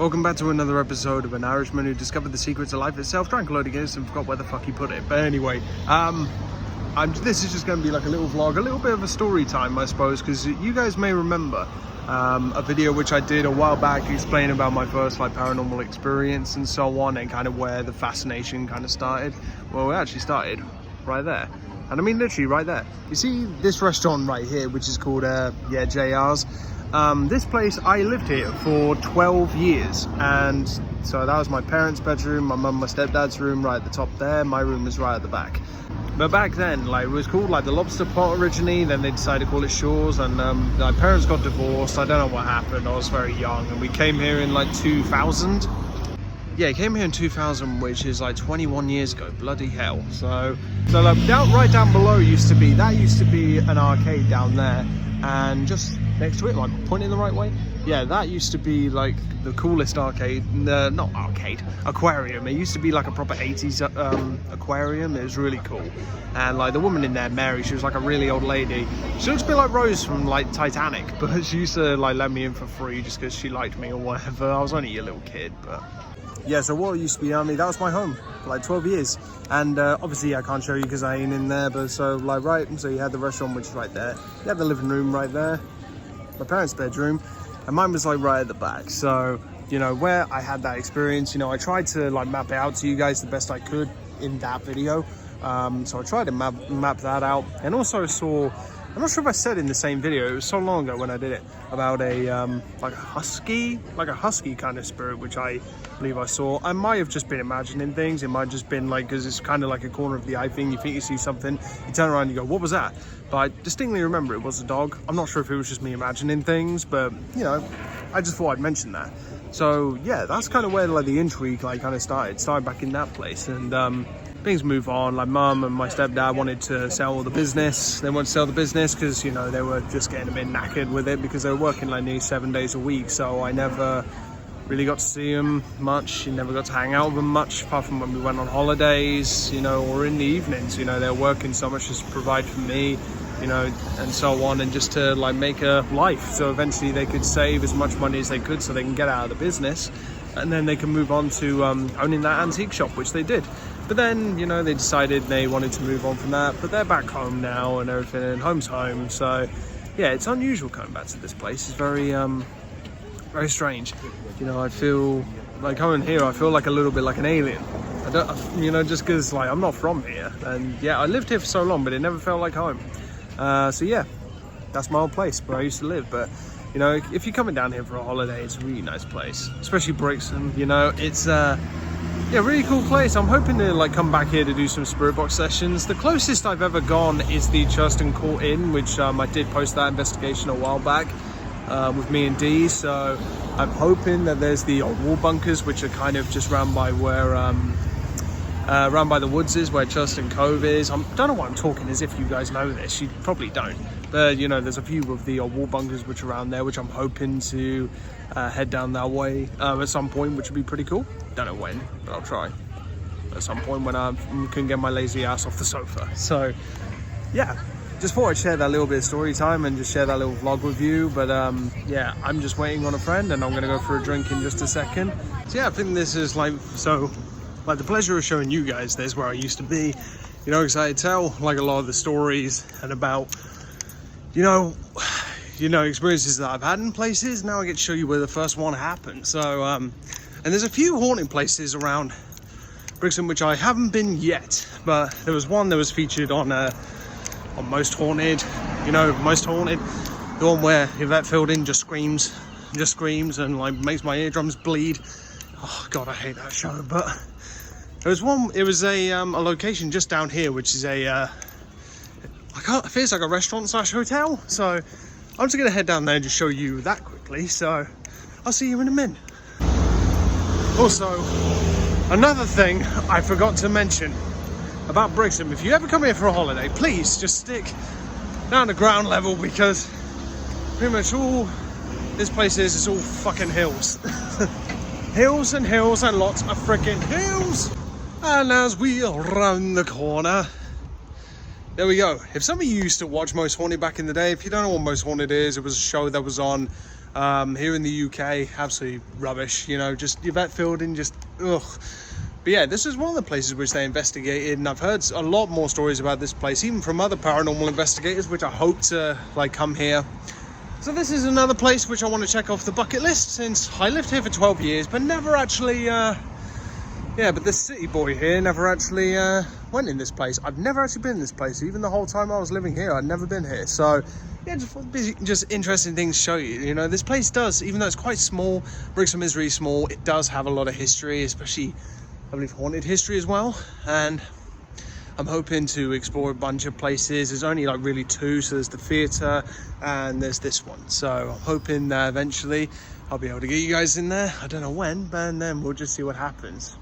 Welcome back to another episode of an Irishman who discovered the secrets of life itself, drank a load of Guinness and forgot where the fuck he put it. But anyway, this is just going to be like a little vlog, a little bit of a story time, I suppose, because you guys may remember a video which I did a while back explaining about my first paranormal experience and so on, and kind of where the fascination kind of started. Well, it actually started right there. And I mean literally right there. You see this restaurant right here, which is called JR's. This place, I lived here for 12 years, and so that was my parents' bedroom, my mum, my stepdad's room right at the top there, my room was right at the back. But back then, it was called the Lobster Pot originally, then they decided to call it Shaw's, and my parents got divorced. I don't know what happened, I was very young, and we came here in 2000. Yeah, came here in 2000, which is 21 years ago, bloody hell. So right down below used to be an arcade down there, and just next to it, pointing the right way, yeah, that used to be the coolest arcade, aquarium. It used to be a proper 80s aquarium. It was really cool. And the woman in there, Mary, she was a really old lady. She looks a bit like Rose from Titanic, but she used to let me in for free just because she liked me or whatever. I was only a little kid, but yeah. So what used to be that was my home for 12 years, and obviously I can't show you because I ain't in there, but so so you had the restaurant, which is right there, you had the living room right there, my parents' bedroom, and mine was right at the back. So where I had that experience, I tried to map it out to you guys the best I could in that video. So I tried to map that out, and also saw, I'm not sure if I said in the same video, it was so long ago when I did it, about a husky kind of spirit, which I believe I saw. I might have just been imagining things. It might have just been because it's kind of like a corner of the eye thing. You think you see something, you turn around and you go, what was that? But I distinctly remember it was a dog. I'm not sure if it was just me imagining things, but I just thought I'd mention that. So yeah, that's kind of where the intrigue kind of started back in that place. And things move on. Mum and my stepdad wanted to sell the business. They wanted to sell the business because they were just getting a bit knackered with it, because they were working nearly 7 days a week. So I never really got to see them much. You never got to hang out with them much, apart from when we went on holidays, or in the evenings. They were working so much just to provide for me, and so on, and just to make a life. So eventually they could save as much money as they could so they can get out of the business, and then they can move on to owning that antique shop, which they did. But then, they decided they wanted to move on from that, but they're back home now and everything, and home's home. So yeah, it's unusual coming back to this place. It's very very strange. I feel coming here, I feel a little bit like an alien. I don't, just because I'm not from here, and yeah, I lived here for so long, but it never felt like home. So yeah, that's my old place where I used to live. But if you're coming down here for a holiday, it's a really nice place, especially Brixton. It's yeah, really cool place. I'm hoping to come back here to do some spirit box sessions. The closest I've ever gone is the Churston Court Inn, which I did post that investigation a while back with me and Dee. So I'm hoping that there's the old war bunkers, which are kind of just round by where round by the woods is, where Churston Cove is. I don't know why I'm talking as if you guys know this. You probably don't. But there's a few of the old war bunkers which are around there, which I'm hoping to head down that way at some point, which would be pretty cool. Don't know when, but I'll try at some point when I can get my lazy ass off the sofa. So yeah, just thought I'd share that little bit of story time and just share that little vlog with you. But yeah, I'm just waiting on a friend, and I'm gonna go for a drink in just a second. So yeah, I think this is the pleasure of showing you guys this, where I used to be, because I tell a lot of the stories and about experiences that I've had in places. Now I get to show you where the first one happened. So and there's a few haunted places around Brixton which I haven't been yet, but there was one that was featured on Most Haunted. Most Haunted, the one where Yvette Fielding just screams and makes my eardrums bleed. Oh god, I hate that show. But there was one, it was a location just down here, which is it feels like a restaurant / hotel. So I'm just gonna head down there and just show you that quickly. So I'll see you in a minute. Also, another thing I forgot to mention about Brixton: if you ever come here for a holiday, please just stick down to ground level, because pretty much all this place is all fucking hills. Hills and hills and lots of freaking hills. And as we round the corner, there we go. If some of you used to watch Most Haunted back in the day, if you don't know what Most Haunted is, it was a show that was on Here in the UK, absolutely rubbish, you know, just your vet fielding, just ugh. But yeah, this is one of the places which they investigated, and I've heard a lot more stories about this place, even from other paranormal investigators, which I hope to like come here. So this is another place which I want to check off the bucket list, since I lived here for 12 years, but never actually, but the city boy here never actually went in this place. I've never actually been in this place, even the whole time I was living here, I'd never been here. So yeah, just interesting things to show you. You know, this place does, even though it's quite small, Brixham is really small, it does have a lot of history, especially, I believe, haunted history as well. And I'm hoping to explore a bunch of places. There's only like really two, so there's the theatre and there's this one. So I'm hoping that eventually I'll be able to get you guys in there. I don't know when, but then we'll just see what happens.